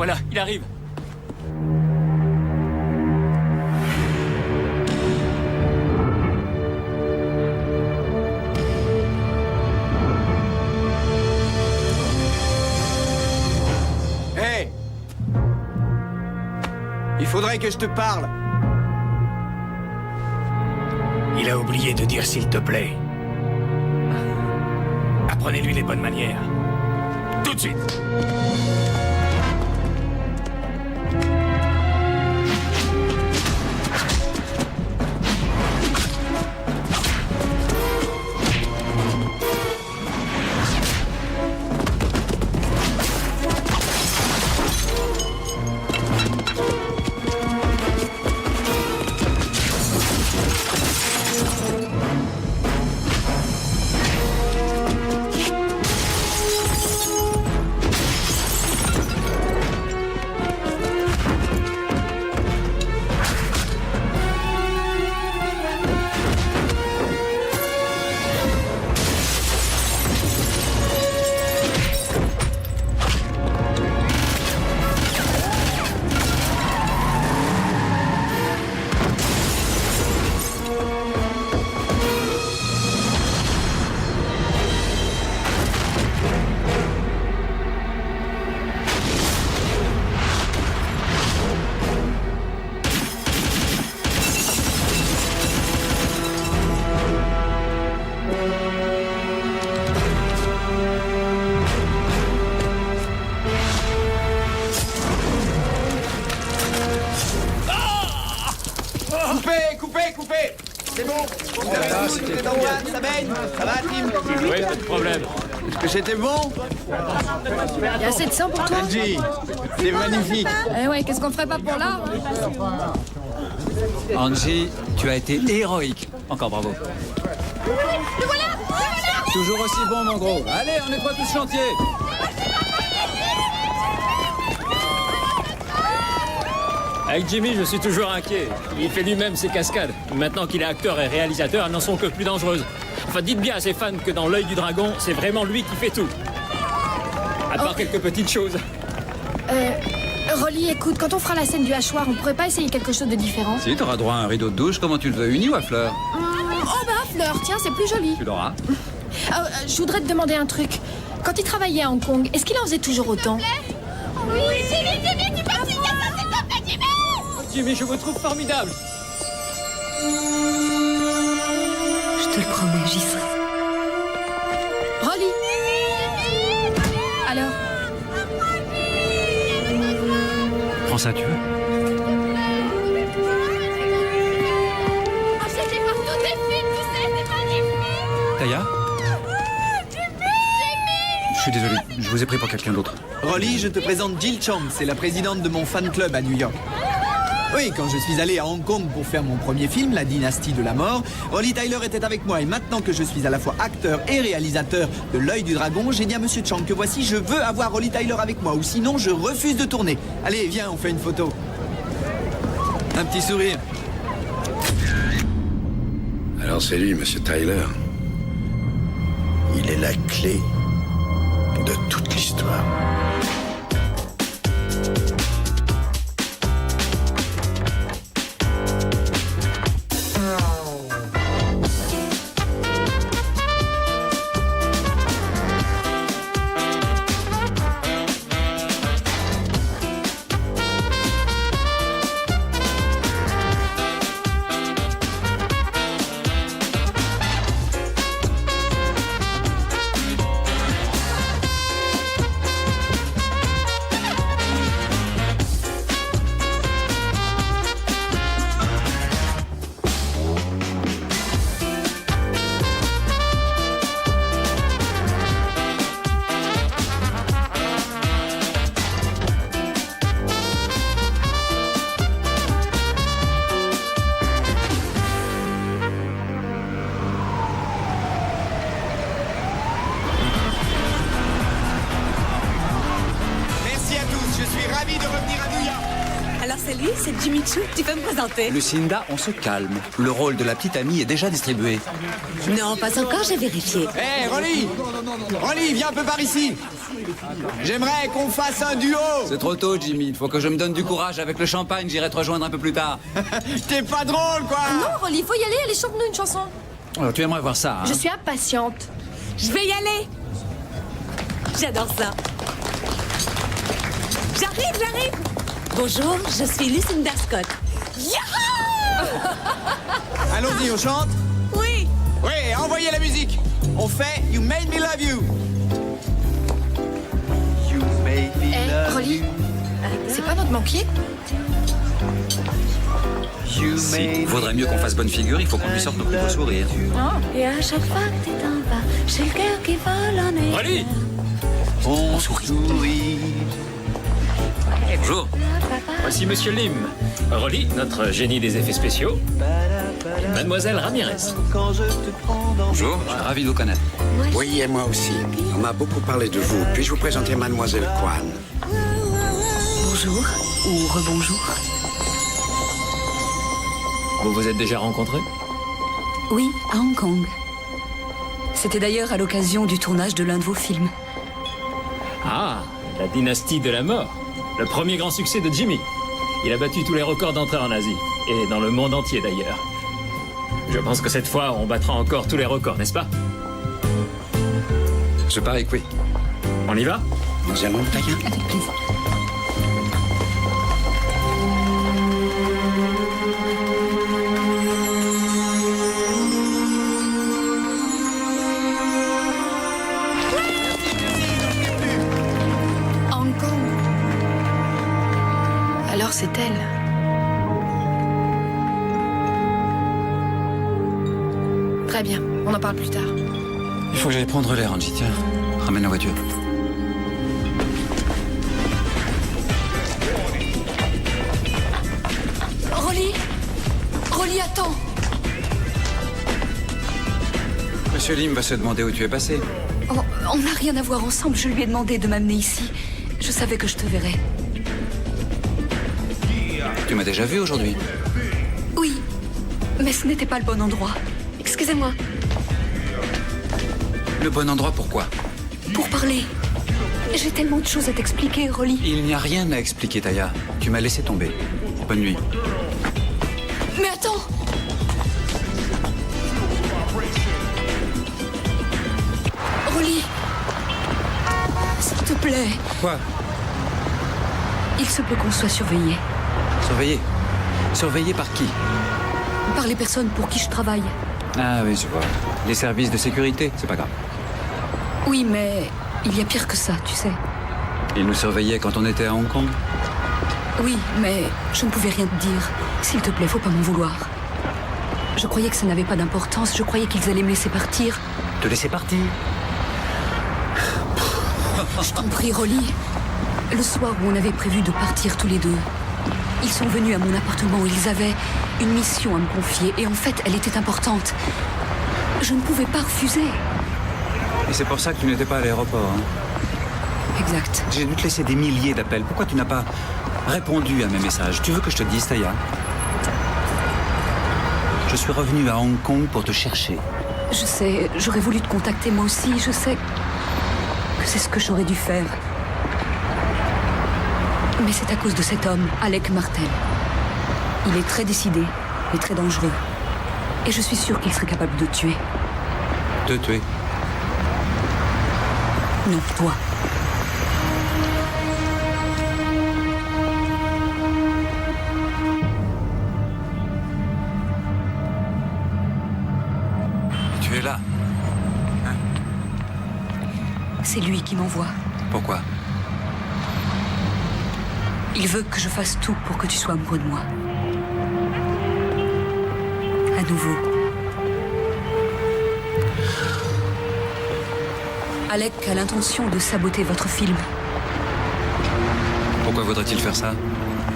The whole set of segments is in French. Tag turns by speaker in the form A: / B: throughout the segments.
A: Voilà, il arrive.
B: Hé! Il faudrait que je te parle.
A: Il a oublié de dire s'il te plaît. Apprenez-lui les bonnes manières. Tout de suite.
B: Coupez! C'est bon? Vous avez tout, tout est en boîte, ça baigne? Ça va, Tim?
A: Oui, pas de problème.
B: Est-ce que c'était bon?
C: Il y a assez de sang pour toi?
B: Angie, c'est magnifique.
C: Eh ouais, qu'est-ce qu'on ferait pas pour l'art?
D: Angie, tu as été héroïque. Encore bravo.
C: Le voilà!
D: Toujours aussi bon, mon gros. Allez, on nettoie tout ce chantier.
A: Avec Jimmy, je suis toujours inquiet. Il fait lui-même ses cascades. Maintenant qu'il est acteur et réalisateur, elles n'en sont que plus dangereuses. Enfin, dites bien à ses fans que dans l'œil du dragon, c'est vraiment lui qui fait tout. À part quelques petites choses.
C: Rolly, écoute, quand on fera la scène du hachoir, on pourrait pas essayer quelque chose de différent?
D: Si, t'auras droit à un rideau de douche. Comment tu le veux, uni ou à fleurs?
C: Oh bah, à fleurs, tiens, c'est plus joli.
D: Tu l'auras.
C: Je voudrais te demander un truc. Quand il travaillait à Hong Kong, est-ce qu'il en faisait toujours autant?
E: Oui, Jimmy, tu peux signer ça, s'il te plaît, Jimmy!
A: Jimmy, je vous trouve formidable.
C: Je te le promets, j'y serai. Rolly! Alors?
D: Prends ça, tu veux?
E: Oh, c'était partout des films, tu sais, c'est magnifique!
D: Taya? Je suis désolé, je vous ai pris pour quelqu'un d'autre.
B: Rolly, je te présente Jill Chang, c'est la présidente de mon fan club à New York. Oui, quand je suis allé à Hong Kong pour faire mon premier film, La Dynastie de la Mort, Rolly Tyler était avec moi et maintenant que je suis à la fois acteur et réalisateur de L'œil du dragon, j'ai dit à Monsieur Chang que voici, je veux avoir Rolly Tyler avec moi ou sinon je refuse de tourner. Allez, viens, on fait une photo. Un petit sourire.
F: Alors c'est lui, Monsieur Tyler. Il est la clé de toute l'histoire.
E: c'est Jimmy Choo. Tu peux me présenter?
D: Lucinda, on se calme. Le rôle de la petite amie est déjà distribué.
E: Non, pas encore, j'ai vérifié.
B: Hé, Rolly! Rolly, viens un peu par ici! J'aimerais qu'on fasse un duo!
D: C'est trop tôt, Jimmy. Il faut que je me donne du courage avec le champagne. J'irai te rejoindre un peu plus tard.
B: T'es pas drôle, quoi!
C: Non, Rolly, faut y aller. Allez, chante-nous une chanson.
D: Alors, tu aimerais voir ça, hein?
C: Je suis impatiente.
E: Je vais y aller. J'adore ça. J'arrive. Bonjour, je suis Lucinda Scott. Yahoo!
B: Allons-y, on chante?
E: Oui.
B: Oui, envoyez la musique! On fait You Made Me Love You! You made me
C: Hé, Rolly, c'est pas notre banquier?
B: You
D: Si, vaudrait mieux qu'on fasse bonne figure. Il faut qu'on lui sorte nos plus beaux sourires.
E: Et à chaque fois que t'es en bas, j'ai le cœur qui vole en air.
A: Rolly!
B: On sourit.
D: Bonjour.
A: Voici Monsieur Lim. Rolly, notre génie des effets spéciaux. Mademoiselle Ramirez.
D: Bonjour. Je suis ravi de vous connaître.
F: Oui, et moi aussi. On m'a beaucoup parlé de vous. Puis-je vous présenter Mademoiselle Kwan?
E: Bonjour ou rebonjour.
A: Vous vous êtes déjà rencontrés?
E: Oui, à Hong Kong. C'était d'ailleurs à l'occasion du tournage de l'un de vos films.
A: Ah, la dynastie de la mort. Le premier grand succès de Jimmy. Il a battu tous les records d'entrée en Asie. Et dans le monde entier d'ailleurs. Je pense que cette fois, on battra encore tous les records, n'est-ce pas?
D: Je parie que oui.
A: On y va?
F: Nous allons, Taya?
E: Avec plaisir.
C: Hong Kong. Alors c'est elle. Très bien, on en parle plus tard.
D: Il faut que j'aille prendre l'air, Angie. Tiens, ramène la voiture.
C: Rolly, attends.
D: Monsieur Lim va se demander où tu es passé.
E: Oh, on n'a rien à voir ensemble. Je lui ai demandé de m'amener ici. Je savais que je te verrais.
D: Tu m'as déjà vu aujourd'hui.
E: Oui, mais ce n'était pas le bon endroit. Excusez-moi.
D: Le bon endroit, pourquoi?
E: Pour parler. J'ai tellement de choses à t'expliquer, Rolly.
D: Il n'y a rien à expliquer, Taya. Tu m'as laissé tomber. Bonne nuit.
C: Mais attends. Rolly.
E: S'il te plaît.
D: Quoi?
E: Il se peut qu'on soit surveillé.
D: Surveillé? Surveillé par qui?
E: Par les personnes pour qui je travaille.
D: Ah oui, je vois. Les services de sécurité, c'est pas grave.
E: Oui, mais il y a pire que ça, tu sais.
D: Ils nous surveillaient quand on était à Hong Kong.
E: Oui, mais je ne pouvais rien te dire. S'il te plaît, faut pas m'en vouloir. Je croyais que ça n'avait pas d'importance. Je croyais qu'ils allaient me laisser partir.
D: Te laisser partir?
E: Je t'en prie, Rolly. Le soir où on avait prévu de partir tous les deux, ils sont venus à mon appartement où ils avaient une mission à me confier. Et en fait, elle était importante. Je ne pouvais pas refuser.
D: Et c'est pour ça que tu n'étais pas à l'aéroport, hein?
E: Exact.
D: J'ai dû te laisser des milliers d'appels. Pourquoi tu n'as pas répondu à mes messages? Tu veux que je te dise, Taya? Je suis revenu à Hong Kong pour te chercher.
E: Je sais, j'aurais voulu te contacter moi aussi. Je sais que c'est ce que j'aurais dû faire. Mais c'est à cause de cet homme, Alec Martel. Il est très décidé et très dangereux. Et je suis sûre qu'il serait capable de te tuer.
D: Te tuer?
E: Non, toi.
D: Tu es là?
E: C'est lui qui m'envoie.
D: Pourquoi?
E: Il veut que je fasse tout pour que tu sois amoureux de moi. À nouveau. Alec a l'intention de saboter votre film.
D: Pourquoi voudrait-il faire ça?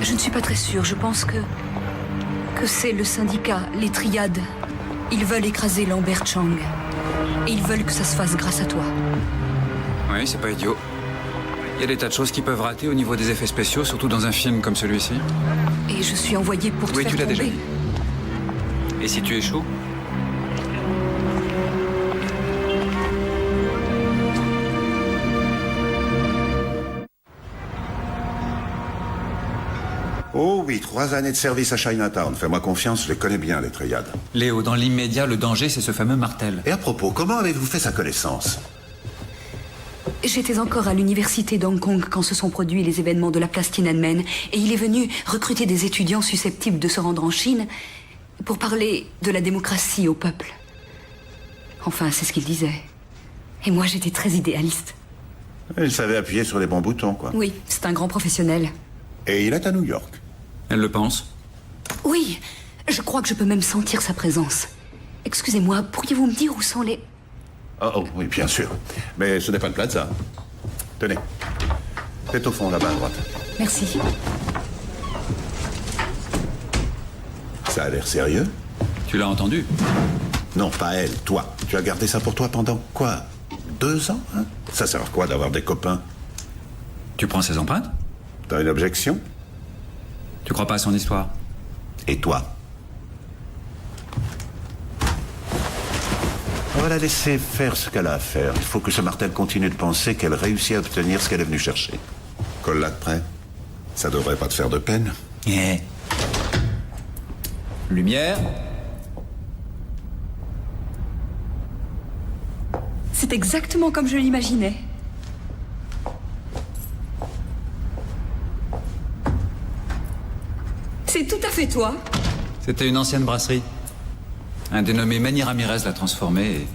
E: Je ne suis pas très sûre. Je pense que c'est le syndicat, les triades. Ils veulent écraser Lambert Chang. Et ils veulent que ça se fasse grâce à toi.
D: Oui, c'est pas idiot. Il y a des tas de choses qui peuvent rater au niveau des effets spéciaux, surtout dans un film comme celui-ci.
E: Et je suis envoyée pour te
D: Oui,
E: faire
D: tu l'as déjà
E: tomber.
D: dit. Et si tu échoues?
F: Oh oui, 3 années de service à Chinatown. Fais-moi confiance, je les connais bien, les triades.
D: Léo, dans l'immédiat, le danger, c'est ce fameux Martel.
F: Et à propos, comment avez-vous fait sa connaissance?
E: J'étais encore à l'université d'Hong Kong quand se sont produits les événements de la place Tiananmen et il est venu recruter des étudiants susceptibles de se rendre en Chine pour parler de la démocratie au peuple. Enfin, c'est ce qu'il disait. Et moi, j'étais très idéaliste.
F: Il savait appuyer sur les bons boutons, quoi.
E: Oui, c'est un grand professionnel.
F: Et il est à New York.
D: Elle le pense?
E: Oui, je crois que je peux même sentir sa présence. Excusez-moi, pourriez-vous me dire où sont les...
F: Oh, oui, bien sûr. Mais ce n'est pas le Plaza. Tenez. C'est au fond, là-bas, à droite.
E: Merci.
F: Ça a l'air sérieux?
D: Tu l'as entendu?
F: Non, pas elle, toi. Tu as gardé ça pour toi pendant, quoi, 2 ans, hein? Ça sert à quoi d'avoir des copains?
D: Tu prends ses empreintes?
F: T'as une objection?
D: Tu crois pas à son histoire?
F: Et toi? On va la laisser faire ce qu'elle a à faire. Il faut que ce Martel continue de penser qu'elle réussit à obtenir ce qu'elle est venue chercher. Colle-la de près. Ça devrait pas te faire de peine.
D: Yeah. Lumière.
E: C'est exactement comme je l'imaginais. C'est tout à fait toi.
D: C'était une ancienne brasserie. Un dénommé Manny Ramirez l'a transformée et...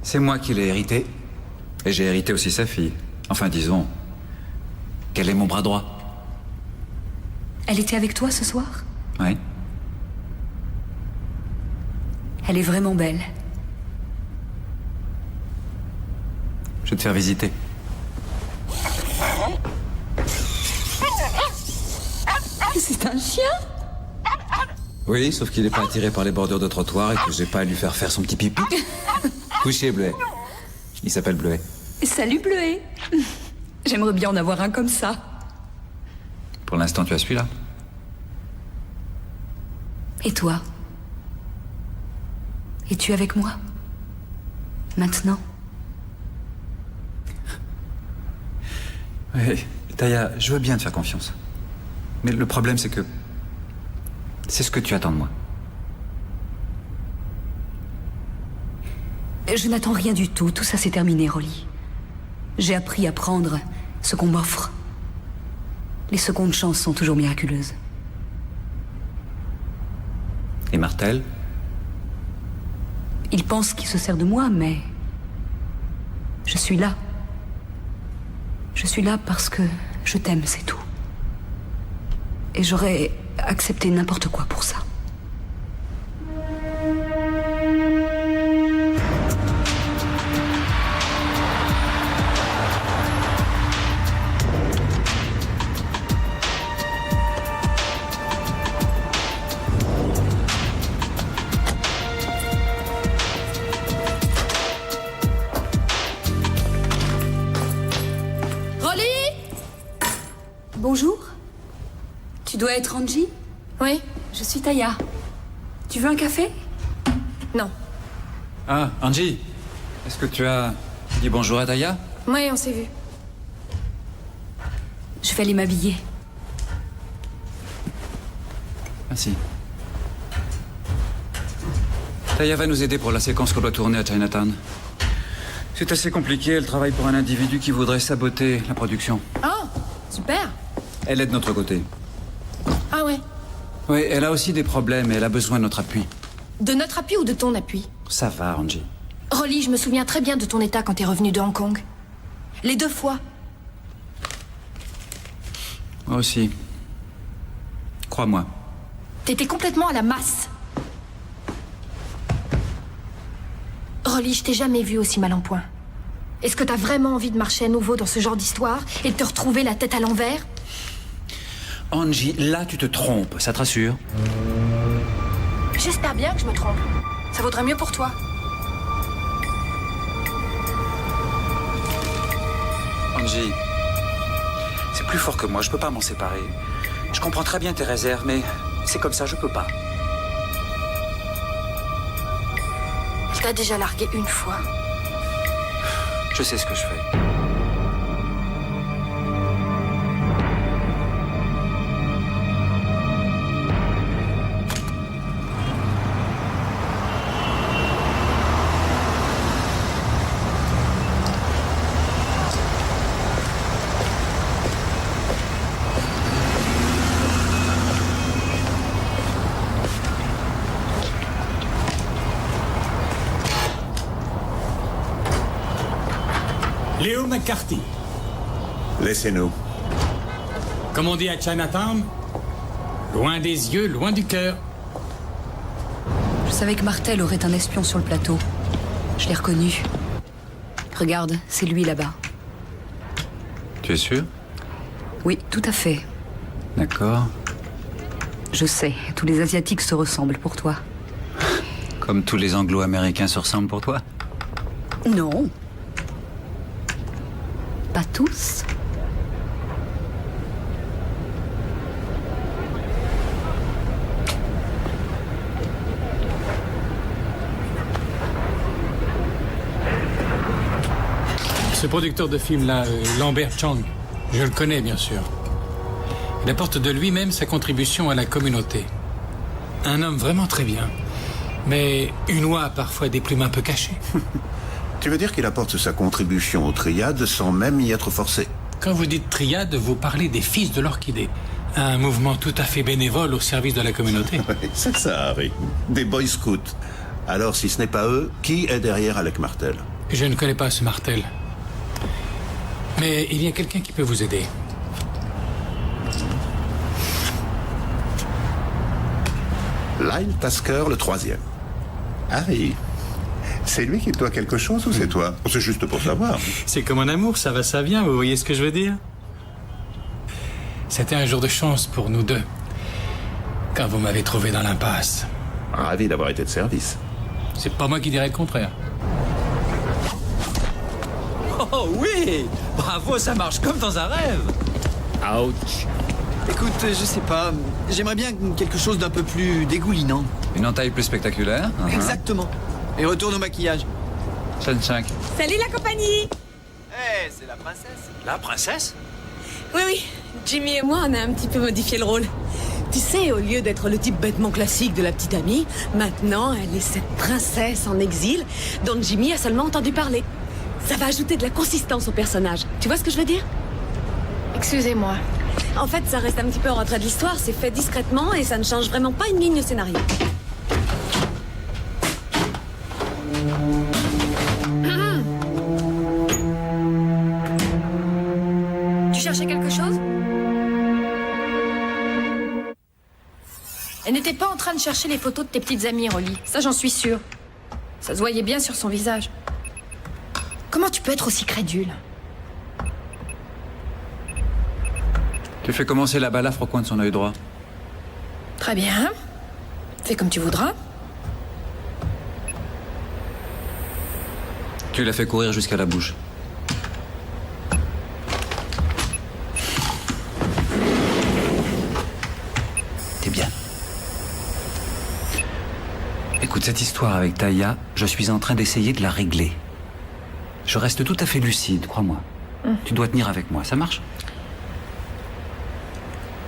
D: C'est moi qui l'ai hérité. Et j'ai hérité aussi sa fille. Enfin, disons... qu'elle est mon bras droit.
E: Elle était avec toi ce soir?
D: Oui.
E: Elle est vraiment belle.
D: Je vais te faire visiter.
E: C'est un chien?
D: Oui, sauf qu'il n'est pas attiré par les bordures de trottoir et que j'ai pas à lui faire faire son petit pipi. Couchez, Bleuet. Il s'appelle Bleuet.
E: Salut Bleuet. J'aimerais bien en avoir un comme ça.
D: Pour l'instant, tu as celui-là.
E: Et toi? Es-tu avec moi? Maintenant?
D: Oui, Taya, je veux bien te faire confiance. Mais le problème, c'est que... c'est ce que tu attends de moi.
E: Je n'attends rien du tout. Tout ça, c'est terminé, Rolly. J'ai appris à prendre ce qu'on m'offre. Les secondes chances sont toujours miraculeuses.
D: Et Martel?
E: Il pense qu'il se sert de moi, mais... je suis là. Je suis là parce que je t'aime, c'est tout. Et j'aurais accepté n'importe quoi pour ça.
C: Rolly!
E: Bonjour. Tu dois être Angie?
C: Oui?
E: Je suis Taya. Tu veux un café?
C: Non.
D: Ah, Angie, est-ce que tu as dit bonjour à Taya?
C: Oui, on s'est vu.
E: Je vais aller m'habiller.
D: Merci. Taya va nous aider pour la séquence qu'on doit tourner à Chinatown. C'est assez compliqué, elle travaille pour un individu qui voudrait saboter la production.
C: Oh, super.
D: Elle est de notre côté.
C: Ah ouais.
D: Oui, elle a aussi des problèmes et elle a besoin de notre appui.
C: De notre appui ou de ton appui?
D: Ça va, Angie.
C: Rolly, je me souviens très bien de ton état quand t'es revenu de Hong Kong. Les 2 fois.
D: Moi aussi. Crois-moi.
C: T'étais complètement à la masse. Rolly, je t'ai jamais vu aussi mal en point. Est-ce que t'as vraiment envie de marcher à nouveau dans ce genre d'histoire et de te retrouver la tête à l'envers?
D: Angie, là tu te trompes, ça te rassure?
C: J'espère bien que je me trompe. Ça vaudrait mieux pour toi.
D: Angie, c'est plus fort que moi, je peux pas m'en séparer. Je comprends très bien tes réserves, mais c'est comme ça, je peux pas.
C: Il t'a déjà largué une fois.
D: Je sais ce que je fais.
G: Léo McCarthy.
F: Laissez-nous.
G: Comme on dit à Chinatown, loin des yeux, loin du cœur.
E: Je savais que Martel aurait un espion sur le plateau. Je l'ai reconnu. Regarde, c'est lui là-bas.
D: Tu es sûr?
E: Oui, tout à fait.
D: D'accord.
E: Je sais, tous les Asiatiques se ressemblent pour toi.
D: Comme tous les Anglo-Américains se ressemblent pour toi?
E: Non. Pas tous.
G: Ce producteur de film-là, Lambert Chang, je le connais bien sûr. Il apporte de lui-même sa contribution à la communauté. Un homme vraiment très bien. Mais une oie parfois des plumes un peu cachées.
F: Tu veux dire qu'il apporte sa contribution aux triades sans même y être forcé?
G: Quand vous dites triade, vous parlez des Fils de l'Orchidée. Un mouvement tout à fait bénévole au service de la communauté.
F: Oui, c'est ça, Harry. Des Boy Scouts. Alors, si ce n'est pas eux, qui est derrière Alec Martel?
G: Je ne connais pas ce Martel. Mais il y a quelqu'un qui peut vous aider.
F: Lyle Tasker, le 3e. Harry, c'est lui qui te doit quelque chose ou c'est toi? C'est juste pour savoir.
G: C'est comme un amour, ça va, ça vient, vous voyez ce que je veux dire? C'était un jour de chance pour nous deux, quand vous m'avez trouvé dans l'impasse.
F: Ravi d'avoir été de service.
G: C'est pas moi qui dirais le contraire.
D: Oh oui! Bravo, ça marche comme dans un rêve!
A: Ouch.
B: Écoute, je sais pas. J'aimerais bien quelque chose d'un peu plus dégoulinant.
D: Une entaille plus spectaculaire?
B: Exactement. Et retourne au maquillage.
D: Chang.
H: Salut la compagnie!
B: C'est la princesse.
D: La princesse?
H: Oui, Jimmy et moi, on a un petit peu modifié le rôle. Tu sais, au lieu d'être le type bêtement classique de la petite amie, maintenant, elle est cette princesse en exil dont Jimmy a seulement entendu parler. Ça va ajouter de la consistance au personnage. Tu vois ce que je veux dire?
C: Excusez-moi.
H: En fait, ça reste un petit peu en retrait de l'histoire, c'est fait discrètement et ça ne change vraiment pas une ligne au scénario.
C: Tu cherchais quelque chose? Elle n'était pas en train de chercher les photos de tes petites amies, Rolly. Ça, j'en suis sûre. Ça se voyait bien sur son visage. Comment tu peux être aussi crédule?
D: Tu fais commencer la balafre au coin de son œil droit.
C: Très bien. Fais comme tu voudras.
D: Tu l'as fait courir jusqu'à la bouche. T'es bien. Écoute, cette histoire avec Taya, je suis en train d'essayer de la régler. Je reste tout à fait lucide, crois-moi. Tu dois tenir avec moi, ça marche?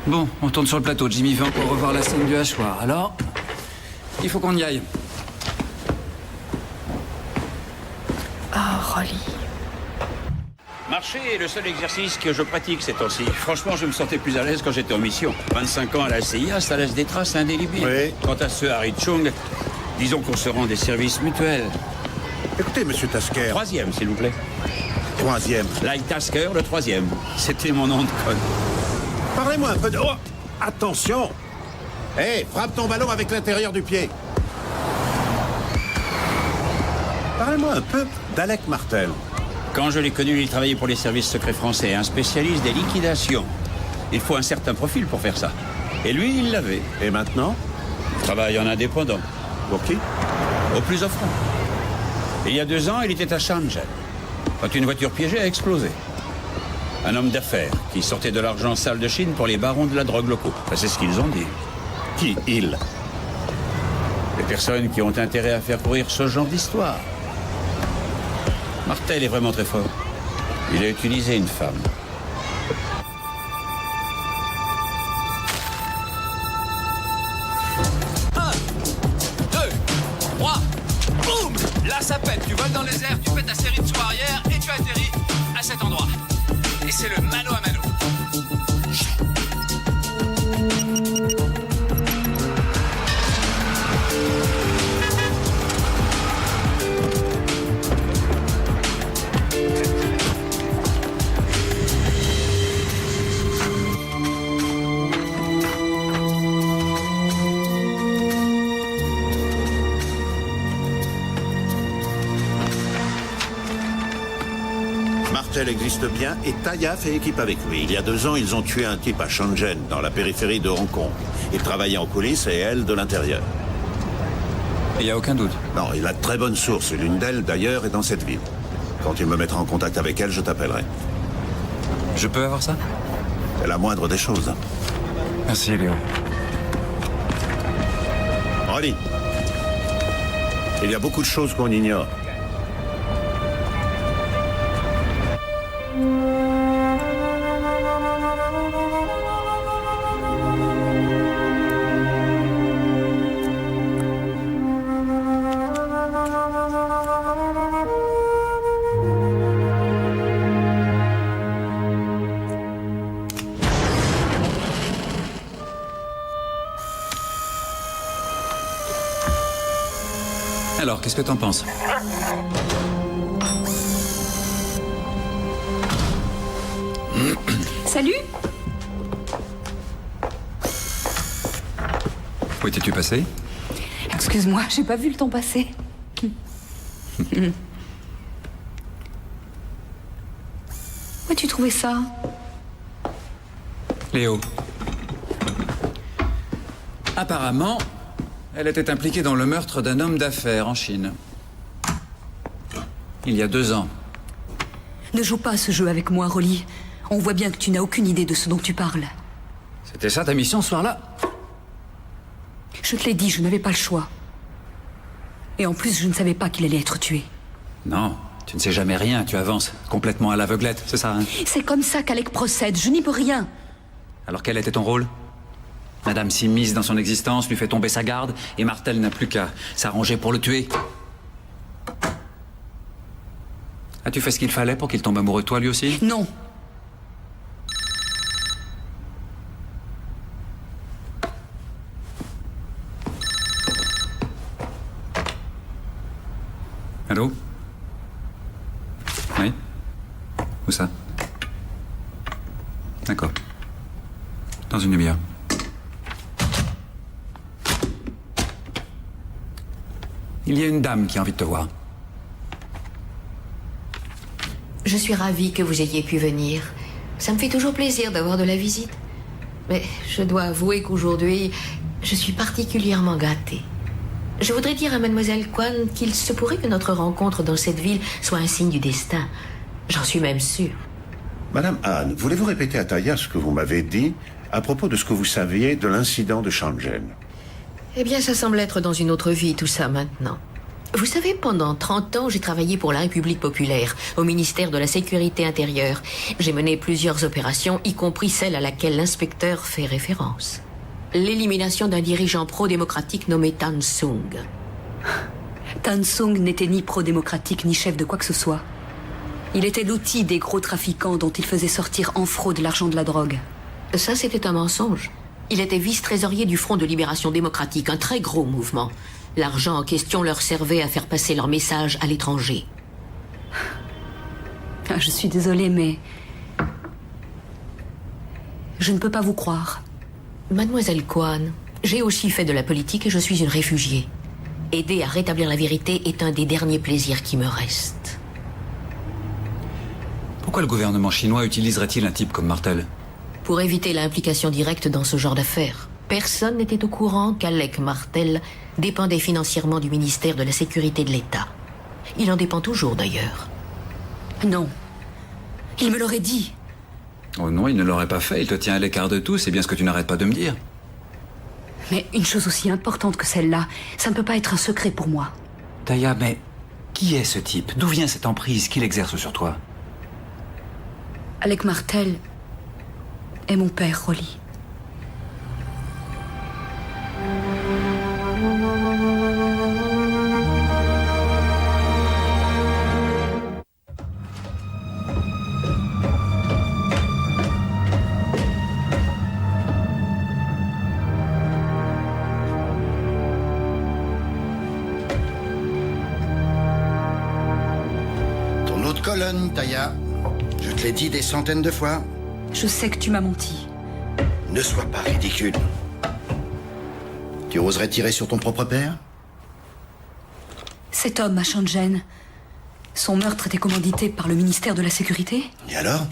D: Bon, on tourne sur le plateau. Jimmy veut encore revoir la scène du hachoir. Alors, il faut qu'on y aille.
C: Oh, Rolly.
I: Marcher est le seul exercice que je pratique ces temps-ci. Franchement, je me sentais plus à l'aise quand j'étais en mission. 25 ans à la CIA, ça laisse des traces indélébiles.
F: Oui.
I: Quant à ce Harry Chung, disons qu'on se rend des services mutuels.
F: Écoutez, monsieur Tasker.
I: 3e, s'il vous plaît.
F: 3e.
I: Lyle Tasker, le 3e. C'était mon nom de code.
F: Parlez-moi un peu de... Oh, attention. Hé, frappe ton ballon avec l'intérieur du pied. Parlez-moi un peu d'Alec Martel.
I: Quand je l'ai connu, il travaillait pour les services secrets français, un spécialiste des liquidations. Il faut un certain profil pour faire ça. Et lui, il l'avait.
F: Et maintenant?
I: Il travaille en indépendant.
F: Pour qui?
I: Au plus offrant. Et il y a 2 ans, il était à Shenzhen, quand une voiture piégée a explosé. Un homme d'affaires qui sortait de l'argent sale de Chine pour les barons de la drogue locaux. Enfin, c'est ce qu'ils ont dit.
F: Qui, il?
I: Les personnes qui ont intérêt à faire courir ce genre d'histoire. Martel est vraiment très fort. Il a utilisé une femme.
J: Là, ça pète. Tu voles dans les airs, tu fais ta série de sauts arrière et tu atterris à cet endroit. Et c'est le mano à mano.
F: Martel existe bien et Taya fait équipe avec lui. Il y a 2 ans, ils ont tué un type à Shenzhen, dans la périphérie de Hong Kong. Il travaillait en coulisses et elle de l'intérieur.
D: Il n'y a aucun doute.
F: Non, il a de très bonnes sources. L'une d'elles, d'ailleurs, est dans cette ville. Quand il me mettra en contact avec elle, je t'appellerai.
D: Je peux avoir ça?
F: C'est la moindre des choses.
D: Merci, Léo.
F: Rolly, il y a beaucoup de choses qu'on ignore.
D: Alors, qu'est-ce que t'en penses?
E: Salut.
D: Où étais-tu passé?
E: Excuse-moi, j'ai pas vu le temps passer. Où as-tu trouvé ça?
D: Léo. Apparemment, elle était impliquée dans le meurtre d'un homme d'affaires en Chine. Il y a 2 ans.
E: Ne joue pas à ce jeu avec moi, Rolly. On voit bien que tu n'as aucune idée de ce dont tu parles.
D: C'était ça ta mission ce soir-là?
E: Je te l'ai dit, je n'avais pas le choix. Et en plus, je ne savais pas qu'il allait être tué.
D: Non, tu ne sais jamais rien, tu avances complètement à l'aveuglette, c'est ça, hein?
E: C'est comme ça qu'Alec procède, je n'y peux rien.
D: Alors quel était ton rôle? Madame s'immisce dans son existence, lui fait tomber sa garde, et Martel n'a plus qu'à s'arranger pour le tuer. As-tu fait ce qu'il fallait pour qu'il tombe amoureux de toi, lui aussi?
E: Non.
D: Allô? Oui? Où ça? D'accord. Dans une demi-heure. Il y a une dame qui a envie de te voir.
K: Je suis ravie que vous ayez pu venir. Ça me fait toujours plaisir d'avoir de la visite. Mais je dois avouer qu'aujourd'hui, je suis particulièrement gâtée. Je voudrais dire à Mademoiselle Kwan qu'il se pourrait que notre rencontre dans cette ville soit un signe du destin. J'en suis même sûre.
F: Madame Anne, voulez-vous répéter à Taya ce que vous m'avez dit à propos de ce que vous saviez de l'incident de Shenzhen?
K: Eh bien, ça semble être dans une autre vie, tout ça, maintenant. Vous savez, pendant 30 ans, j'ai travaillé pour la République populaire, au ministère de la Sécurité intérieure. J'ai mené plusieurs opérations, y compris celle à laquelle l'inspecteur fait référence. L'élimination d'un dirigeant pro-démocratique nommé Tan Sung.
E: Tan Sung n'était ni pro-démocratique ni chef de quoi que ce soit. Il était l'outil des gros trafiquants dont il faisait sortir en fraude l'argent de la drogue.
K: Ça, c'était un mensonge. Il était vice-trésorier du Front de Libération Démocratique, un très gros mouvement. L'argent en question leur servait à faire passer leur message à l'étranger.
E: Je suis désolée, mais... je ne peux pas vous croire.
K: Mademoiselle Kwan, j'ai aussi fait de la politique et je suis une réfugiée. Aider à rétablir la vérité est un des derniers plaisirs qui me restent.
D: Pourquoi le gouvernement chinois utiliserait-il un type comme Martel?
K: Pour éviter l'implication directe dans ce genre d'affaires. Personne n'était au courant qu'Alec Martel dépendait financièrement du ministère de la Sécurité de l'État. Il en dépend toujours, d'ailleurs.
E: Non. Il me l'aurait dit.
D: Oh non, il ne l'aurait pas fait. Il te tient à l'écart de tout. C'est bien ce que tu n'arrêtes pas de me dire.
E: Mais une chose aussi importante que celle-là, ça ne peut pas être un secret pour moi.
D: Taya, mais qui est ce type? D'où vient cette emprise qu'il exerce sur toi?
E: Alec Martel est mon père, Rolly.
L: Colonne, Taya. Je te l'ai dit des centaines de fois.
E: Je sais que tu m'as menti.
L: Ne sois pas ridicule. Tu oserais tirer sur ton propre père?
E: Cet homme à Shenzhen, son meurtre était commandité par le ministère de la Sécurité.
L: Et alors?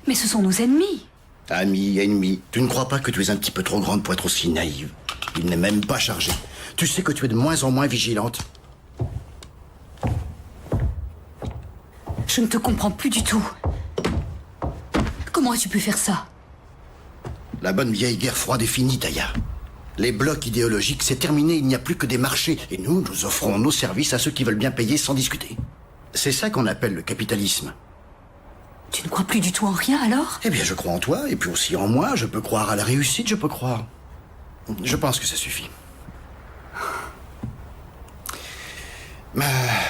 E: Mais ce sont nos ennemis.
L: Amis, ennemis, tu ne crois pas que tu es un petit peu trop grande pour être aussi naïve? Il n'est même pas chargé. Tu sais que tu es de moins en moins vigilante.
E: Je ne te comprends plus du tout. Comment as-tu pu faire ça?
L: La bonne vieille guerre froide est finie, Taya. Les blocs idéologiques, c'est terminé, il n'y a plus que des marchés. Et nous offrons nos services à ceux qui veulent bien payer sans discuter. C'est ça qu'on appelle le capitalisme.
E: Tu ne crois plus du tout en rien, alors?
L: Eh bien, je crois en toi, et puis aussi en moi. Je peux croire à la réussite, je peux croire. Je pense que ça suffit. Ma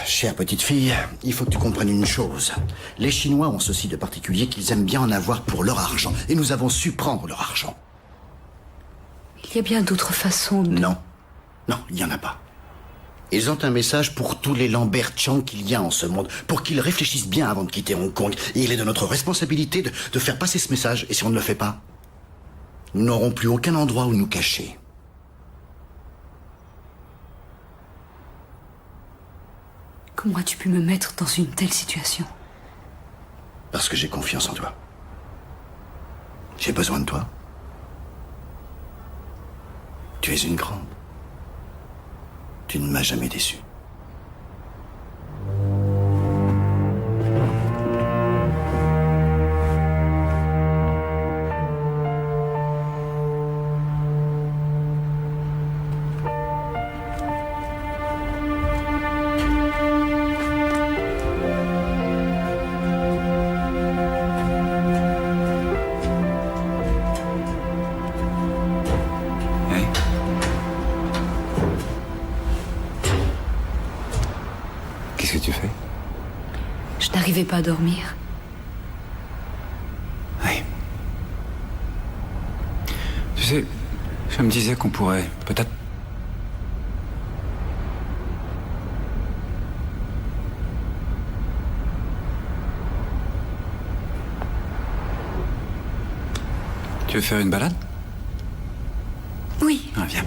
L: chère petite fille, il faut que tu comprennes une chose. Les Chinois ont ceci de particulier qu'ils aiment bien en avoir pour leur argent. Et nous avons su prendre leur argent.
E: Il y a bien d'autres façons de...
L: Non. Non, il n'y en a pas. Ils ont un message pour tous les Lambert Chang qu'il y a en ce monde, pour qu'ils réfléchissent bien avant de quitter Hong Kong. Et il est de notre responsabilité de faire passer ce message. Et si on ne le fait pas, nous n'aurons plus aucun endroit où nous cacher.
E: Comment as-tu pu me mettre dans une telle situation?
L: Parce que j'ai confiance en toi. J'ai besoin de toi. Tu es une grande. Tu ne m'as jamais déçu.
E: Je n'arrivais pas à dormir.
D: Oui. Tu sais, je me disais qu'on pourrait peut-être... Tu veux faire une balade?
E: Oui.
D: Ah, viens.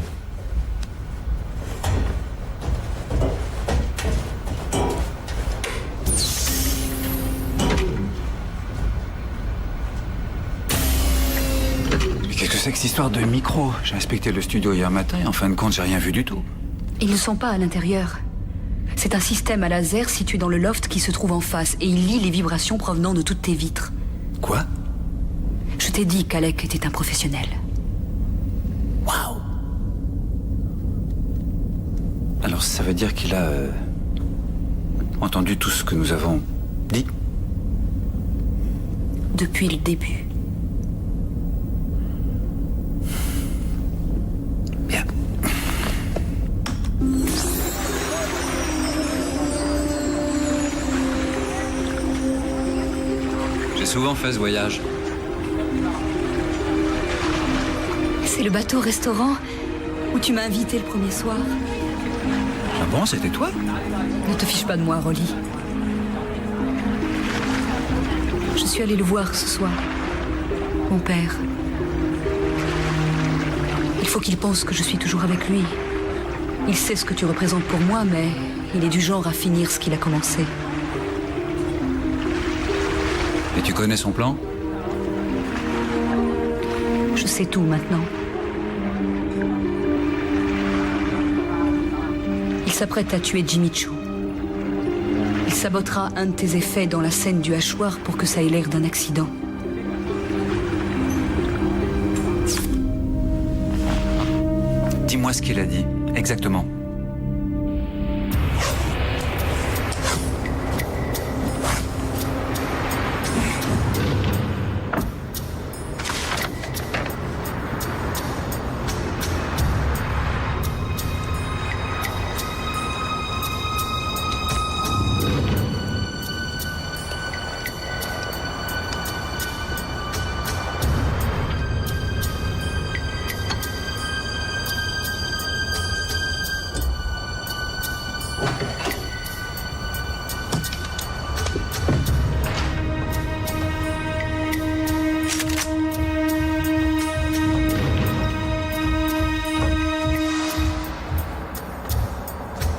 D: Qu'est-ce que c'est que cette histoire de micro? J'ai inspecté le studio hier matin et en fin de compte, j'ai rien vu du tout.
E: Ils ne sont pas à l'intérieur. C'est un système à laser situé dans le loft qui se trouve en face et il lit les vibrations provenant de toutes tes vitres.
D: Quoi?
E: Je t'ai dit qu'Alec était un professionnel.
D: Waouh! Alors ça veut dire qu'il a entendu tout ce que nous avons dit?
E: Depuis le début.
D: Bien. J'ai souvent fait ce voyage.
E: C'est le bateau-restaurant où tu m'as invité le premier soir.
D: Ah bon, c'était toi?
E: Ne te fiche pas de moi, Rolly. Je suis allée le voir ce soir. Mon père. Il faut qu'il pense que je suis toujours avec lui. Il sait ce que tu représentes pour moi, mais il est du genre à finir ce qu'il a commencé.
D: Et tu connais son plan?
E: Je sais tout maintenant. Il s'apprête à tuer Jimmy Choo. Il sabotera un de tes effets dans la scène du hachoir pour que ça ait l'air d'un accident.
D: Dis-moi ce qu'il a dit, exactement.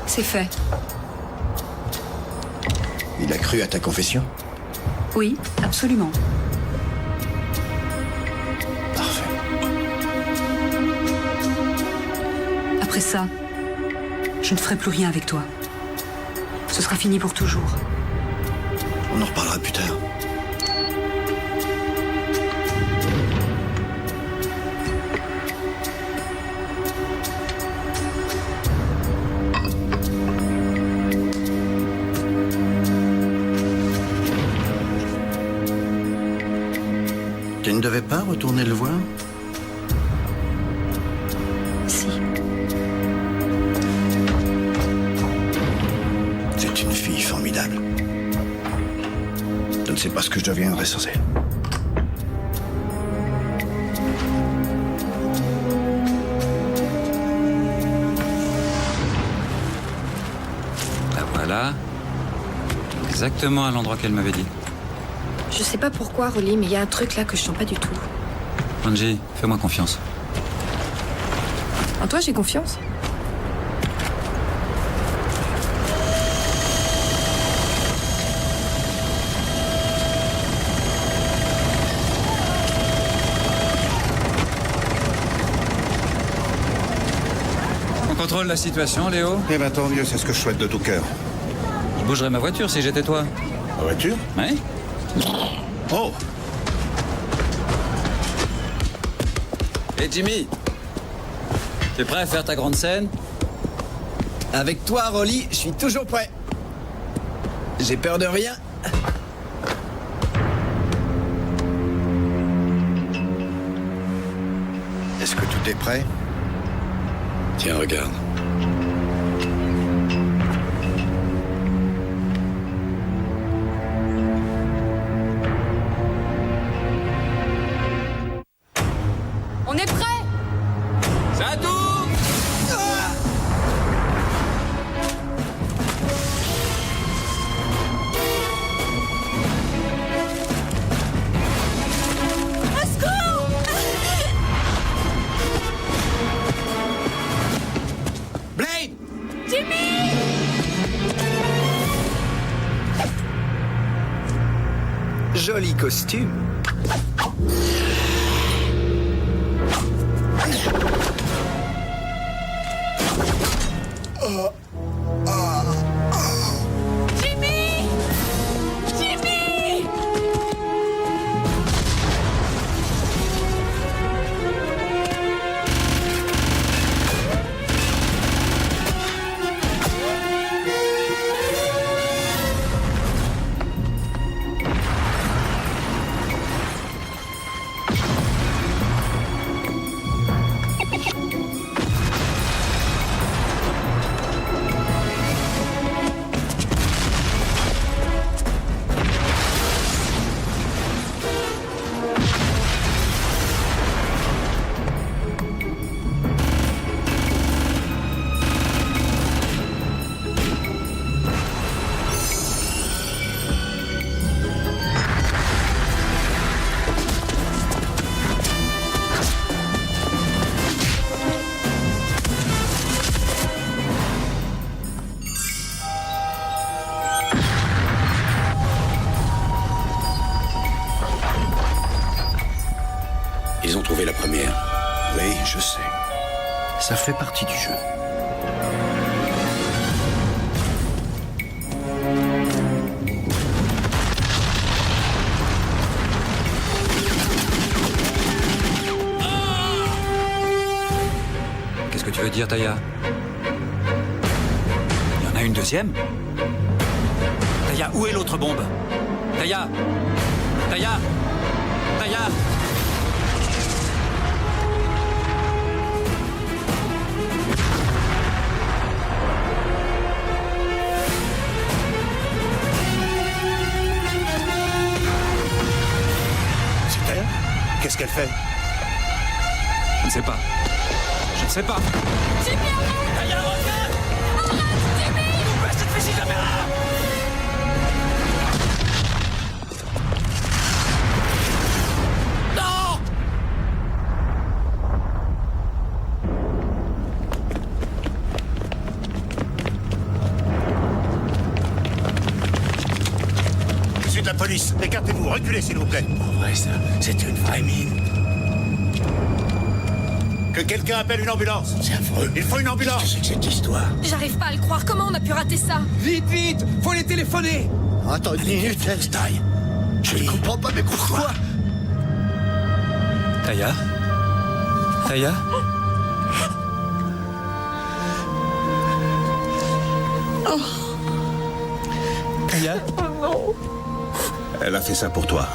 E: C'est fait.
L: Il a cru à ta confession?
E: Oui, absolument.
L: Parfait.
E: Après ça, je ne ferai plus rien avec toi. Ce sera fini pour toujours.
L: On en reparlera plus tard. Tu ne devais pas retourner le voir?
E: Si.
L: C'est une fille formidable. Je ne sais pas ce que je deviendrai sans elle.
D: La voilà. Exactement à l'endroit qu'elle m'avait dit.
C: Je sais pas pourquoi, Rolly, mais il y a un truc là que je sens pas du tout.
D: Angie, fais-moi confiance.
C: En toi, j'ai confiance.
D: On contrôle la situation, Léo?
F: Eh ben tant mieux, c'est ce que je souhaite de tout cœur.
D: Je bougerais ma voiture si j'étais toi.
F: La voiture?
D: Ouais?
F: Oh!
D: Hé Jimmy, t'es prêt à faire ta grande scène?
B: Avec toi, Rolly, je suis toujours prêt. J'ai peur de rien.
L: Est-ce que tout est prêt?
F: Tiens, regarde.
E: On est prêt?
J: Ça tourne!
B: Blade! Joli costume.
F: Ils ont trouvé la première.
L: Oui, je sais. Ça fait partie du jeu.
D: Qu'est-ce que tu veux dire, Taya? Il y en a une deuxième? Taya, où est l'autre bombe? Taya! Taya! Taya!
F: C'est elle? Qu'est-ce qu'elle fait?
D: Je ne sais pas. Je ne sais pas.
J: Jimmy, arrête! Taya, regarde! Arrête, Jimmy! Où est cette fichue de caméra? Non!
F: Je suis de la police. Écartez-vous, reculez s'il vous plaît.
L: Ouais, ça, c'est une vraie mine.
F: Que quelqu'un appelle une ambulance.
L: C'est affreux.
F: Il faut une ambulance.
L: Qu'est-ce que c'est que cette histoire?
C: J'arrive pas à le croire. Comment on a pu rater ça?
B: Vite, vite! Faut les téléphoner!
L: Attends une minute, taille. Je ne comprends pas, mais pourquoi?
D: Taya? Taya? Taya?
F: Elle a fait ça pour toi.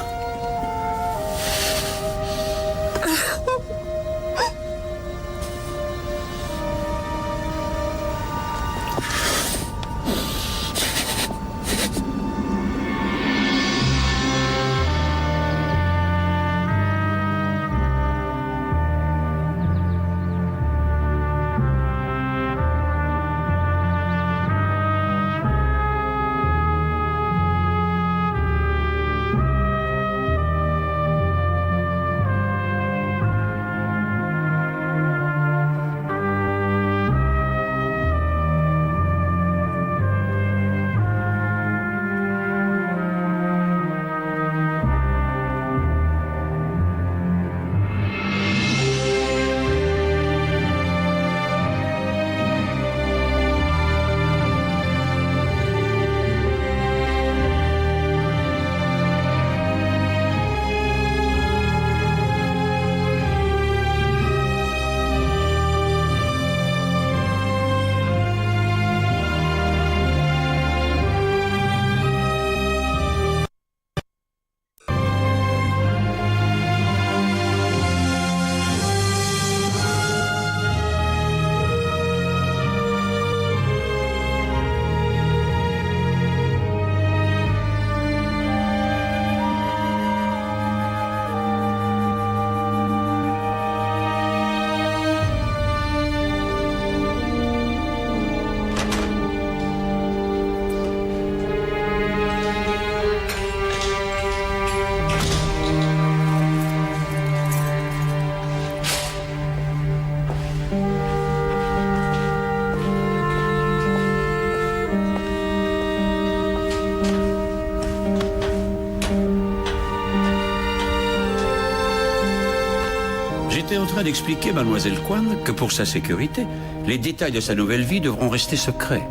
I: J'étais en train d'expliquer, mademoiselle Kwan, que pour sa sécurité, les détails de sa nouvelle vie devront rester secrets.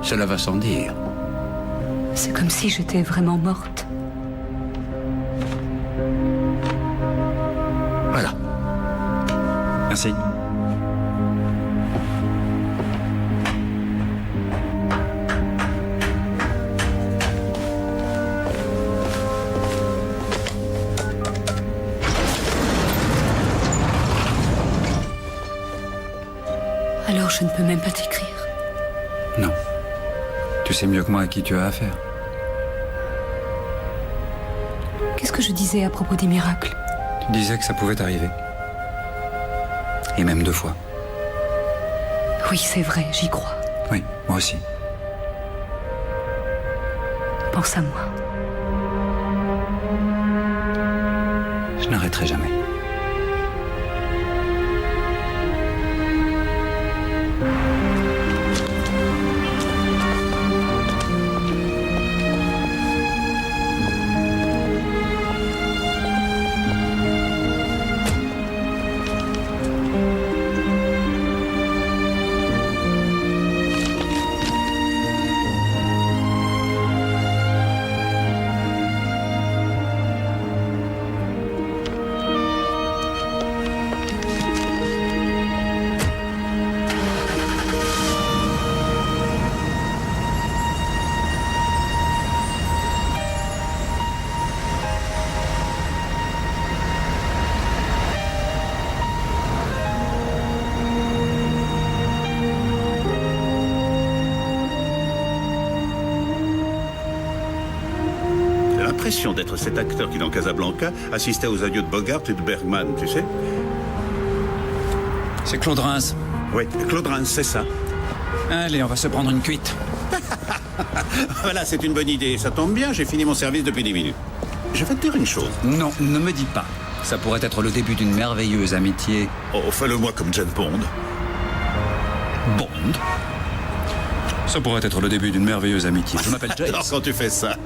I: Cela va sans dire.
E: C'est comme si j'étais vraiment morte.
I: Voilà.
D: Merci.
E: Alors je ne peux même pas t'écrire.
D: Non. Tu sais mieux que moi à qui tu as affaire.
E: Qu'est-ce que je disais à propos des miracles?
D: Tu disais que ça pouvait arriver. Et même 2 fois.
E: Oui, c'est vrai, j'y crois.
D: Oui, moi aussi.
E: Pense à moi.
D: Je n'arrêterai jamais.
F: l'impression d'être cet acteur qui, dans Casablanca, assistait aux adieux de Bogart et de Bergman, tu sais?
D: C'est Claude Reims.
F: Oui, Claude Reims, c'est ça.
D: Allez, on va se prendre une cuite.
F: Voilà, c'est une bonne idée. Ça tombe bien, j'ai fini mon service depuis 10 minutes. Je vais te dire une chose.
D: Non, ne me dis pas. Ça pourrait être le début d'une merveilleuse amitié.
F: Oh, fais-le-moi comme James Bond.
D: Bond? Ça pourrait être le début d'une merveilleuse amitié. Je m'appelle James.
F: Alors quand tu fais ça...